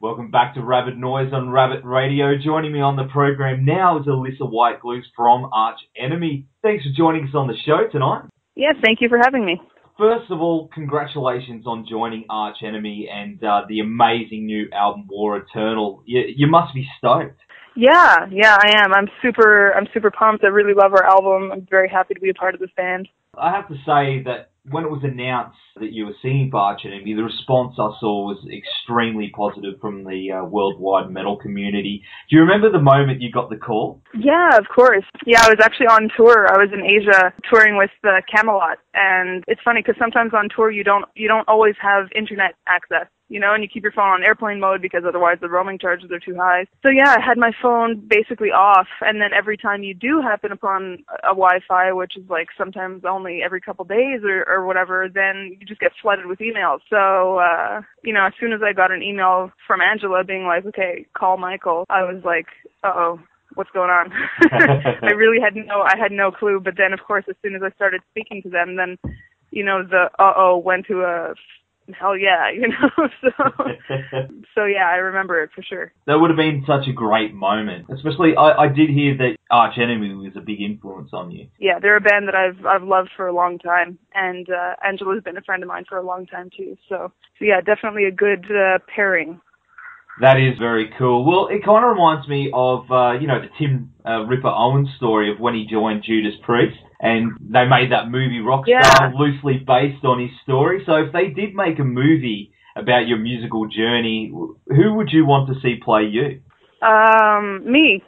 Welcome back to RABID Noise on RABID Radio. Joining me on the program now is Alissa White-Gluz from Arch Enemy. Thanks for joining us on the show tonight. Yes, thank you for having me. First of all, congratulations on joining Arch Enemy and the amazing new album War Eternal. You must be stoked. Yeah, I am. I'm super pumped. I really love our album. I'm very happy to be a part of this band. I have to say that when it was announced that you were singing for Arch Enemy, the response I saw was extremely positive from the worldwide metal community. Do you remember the moment you got the call? Yeah, of course. Yeah, I was actually on tour. I was in Asia touring with Camelot, and it's funny because sometimes on tour you don't always have internet access. You know, and you keep your phone on airplane mode because otherwise the roaming charges are too high. So yeah, I had my phone basically off, and then every time you do happen upon a Wi-Fi, which is like sometimes only every couple days or whatever, then you just get flooded with emails. So, you know, as soon as I got an email from Angela being like, okay, call Michael, I was like, uh-oh, what's going on? I had no clue. But then, of course, as soon as I started speaking to them, then, you know, the uh-oh went to a hell yeah, you know, so yeah, I remember it for sure. That would have been such a great moment, especially I did hear that Arch Enemy was a big influence on you. Yeah, they're a band that I've loved for a long time, and Angela's been a friend of mine for a long time too, so yeah, definitely a good pairing. That is very cool. Well, it kind of reminds me of, you know, the Tim Ripper Owens story of when he joined Judas Priest, and they made that movie Rockstar loosely based on his story. So if they did make a movie about your musical journey, who would you want to see play you? Me.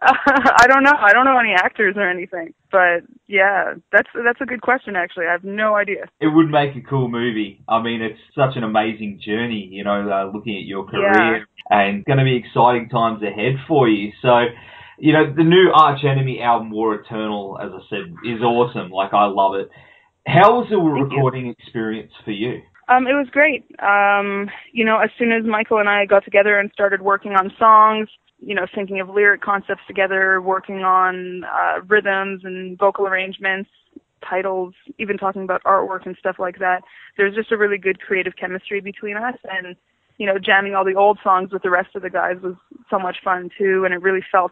I don't know. I don't know any actors or anything, but yeah, that's a good question. Actually, I have no idea. It would make a cool movie. I mean, it's such an amazing journey. You know, looking at your career, and going to be exciting times ahead for you. So, you know, the new Arch Enemy album War Eternal, as I said, is awesome. Like, I love it. How was the recording experience for you? It was great. You know, as soon as Michael and I got together and started working on songs, you know, thinking of lyric concepts together, working on rhythms and vocal arrangements, titles, even talking about artwork and stuff like that. There's just a really good creative chemistry between us, and, you know, jamming all the old songs with the rest of the guys was so much fun too, and it really felt,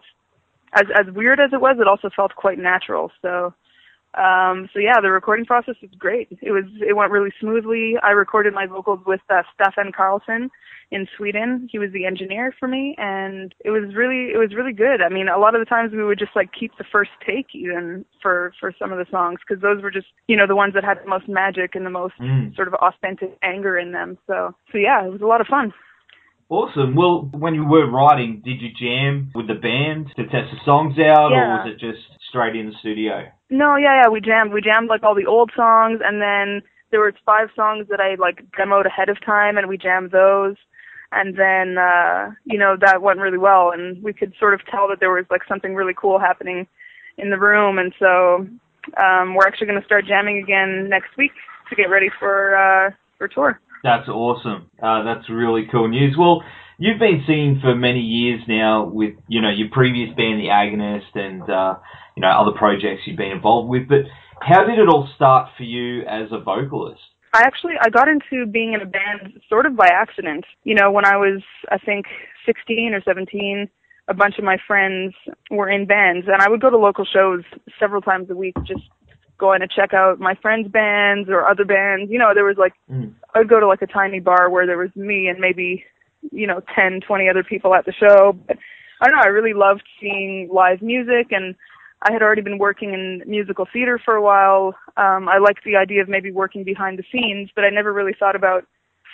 as weird as it was, it also felt quite natural. So yeah, the recording process was great. It went really smoothly. I recorded my vocals with Staffan Karlsson in Sweden. He was the engineer for me, and it was really good. I mean, a lot of the times we would just like keep the first take even for some of the songs, because those were just, you know, the ones that had the most magic and the most sort of authentic anger in them. So yeah, it was a lot of fun. Awesome. Well, when you were writing, did you jam with the band to test the songs out, or was it just straight in the studio? No, yeah, we jammed. We jammed like all the old songs, and then there were 5 songs that I like demoed ahead of time, and we jammed those. And then, you know, that went really well, and we could sort of tell that there was like something really cool happening in the room. And so we're actually going to start jamming again next week to get ready for tour. That's awesome. That's really cool news. Well, you've been singing for many years now with, you know, your previous band, The Agonist, and, you know, other projects you've been involved with. But how did it all start for you as a vocalist? I got into being in a band sort of by accident. You know, when I was, I think, 16 or 17, a bunch of my friends were in bands, and I would go to local shows several times a week, just going to check out my friends' bands or other bands. You know, there was like, I'd go to like a tiny bar where there was me and maybe, you know, 10, 20 other people at the show. But I don't know, I really loved seeing live music, and I had already been working in musical theater for a while. I liked the idea of maybe working behind the scenes, but I never really thought about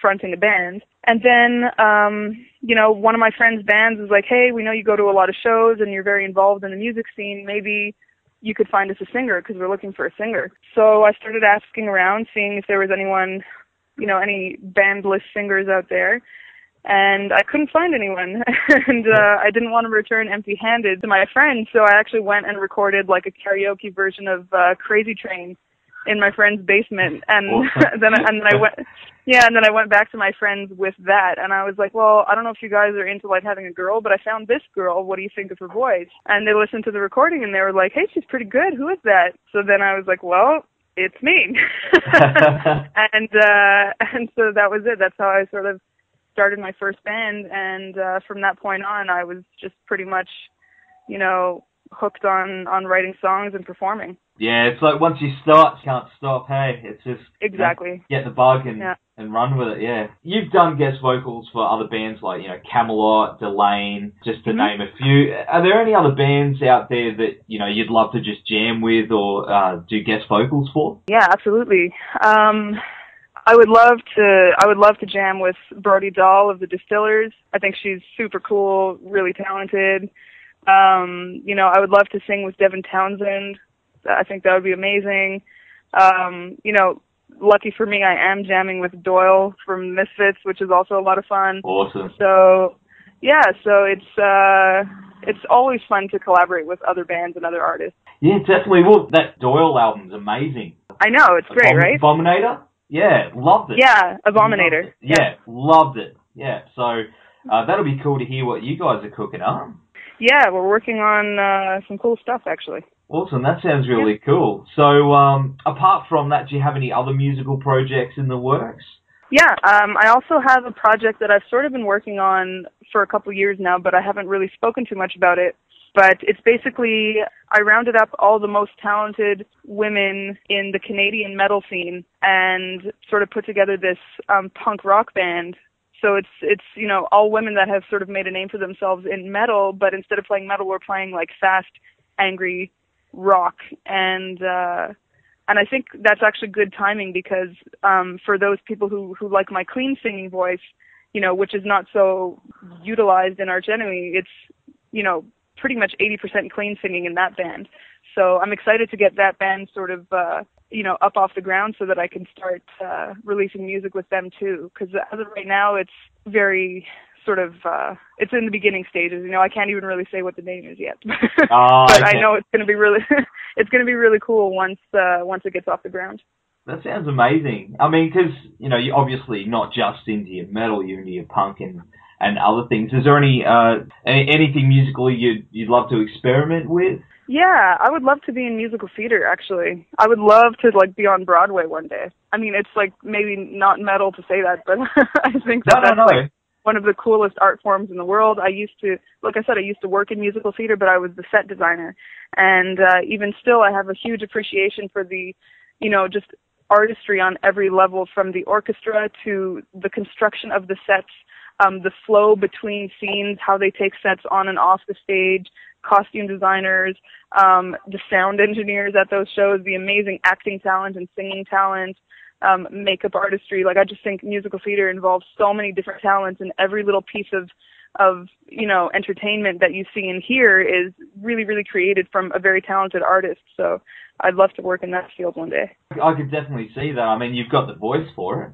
fronting a band. And then, you know, one of my friends' bands was like, hey, we know you go to a lot of shows and you're very involved in the music scene. Maybe you could find us a singer, because we're looking for a singer. So I started asking around, seeing if there was anyone, you know, any bandless singers out there. And I couldn't find anyone, and I didn't want to return empty-handed to my friends, so I actually went and recorded like a karaoke version of Crazy Train in my friend's basement, and awesome. then I went back to my friends with that, and I was like, well, I don't know if you guys are into like having a girl, but I found this girl. What do you think of her voice? And they listened to the recording, and they were like, hey, she's pretty good. Who is that? So then I was like, well, it's me. And so that was it. That's how I sort of started my first band, and from that point on, I was just pretty much, hooked on writing songs and performing. Yeah, it's like once you start, you can't stop. Hey, it's just exactly get the bug and run with it. Yeah, you've done guest vocals for other bands like Camelot, Delane, just to name a few. Are there any other bands out there that you'd love to just jam with or do guest vocals for? Yeah, absolutely. I would love to jam with Brodie Dahl of the Distillers. I think she's super cool, really talented. I would love to sing with Devin Townsend. I think that would be amazing. Lucky for me, I am jamming with Doyle from Misfits, which is also a lot of fun. Awesome. So it's always fun to collaborate with other bands and other artists. Yeah, definitely. Well, that Doyle album's amazing. I know, it's great, right? Abominator? Yeah, loved it. Yeah, Abominator. Loved it. Yeah, so that'll be cool to hear what you guys are cooking up. Yeah, we're working on some cool stuff, actually. Awesome, that sounds really cool. So, apart from that, do you have any other musical projects in the works? Yeah, I also have a project that I've sort of been working on for a couple years now, but I haven't really spoken too much about it. But it's basically, I rounded up all the most talented women in the Canadian metal scene and sort of put together this punk rock band. So it's all women that have sort of made a name for themselves in metal, but instead of playing metal, we're playing like fast, angry rock. And I think that's actually good timing because for those people who like my clean singing voice, which is not so utilized in Arch Enemy, it's, pretty much 80% clean singing in that band. So I'm excited to get that band sort of, up off the ground so that I can start releasing music with them too. Because as of right now, it's very sort of, it's in the beginning stages. I can't even really say what the name is yet. But I know it's going to be really, it's going to be really cool once it gets off the ground. That sounds amazing. I mean, because, you're obviously not just into your metal, you're into your punk and other things. Is there anything musically you'd love to experiment with? Yeah, I would love to be in musical theater, actually. I would love to, be on Broadway one day. I mean, it's, maybe not metal to say that, but I think that's one of the coolest art forms in the world. I used to work in musical theater, but I was the set designer. And even still, I have a huge appreciation for the, just artistry on every level, from the orchestra to the construction of the sets, the flow between scenes, how they take sets on and off the stage, costume designers, the sound engineers at those shows, the amazing acting talent and singing talent, makeup artistry. I just think musical theater involves so many different talents, and every little piece of entertainment that you see and hear is really, really created from a very talented artist. So I'd love to work in that field one day. I could definitely see that. I mean, you've got the voice for it.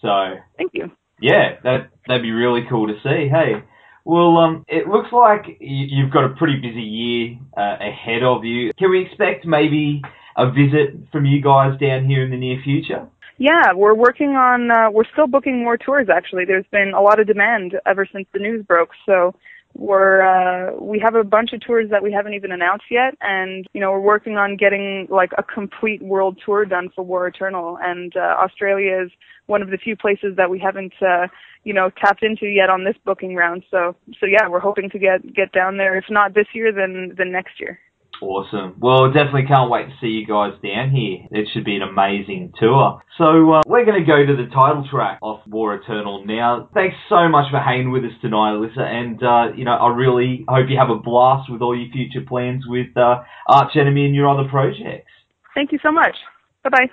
So thank you. Yeah, that'd be really cool to see. Hey, well, it looks like you've got a pretty busy year ahead of you. Can we expect maybe a visit from you guys down here in the near future? Yeah, we're working on, we're still booking more tours, actually. There's been a lot of demand ever since the news broke, so we have a bunch of tours that we haven't even announced yet, and, we're working on getting, a complete world tour done for War Eternal, and Australia is one of the few places that we haven't, tapped into yet on this booking round, so yeah, we're hoping to get down there, if not this year, then next year. Awesome. Well, definitely can't wait to see you guys down here. It should be an amazing tour. So we're going to go to the title track of War Eternal now. Thanks so much for hanging with us tonight, Alissa. And, I really hope you have a blast with all your future plans with Arch Enemy and your other projects. Thank you so much. Bye-bye.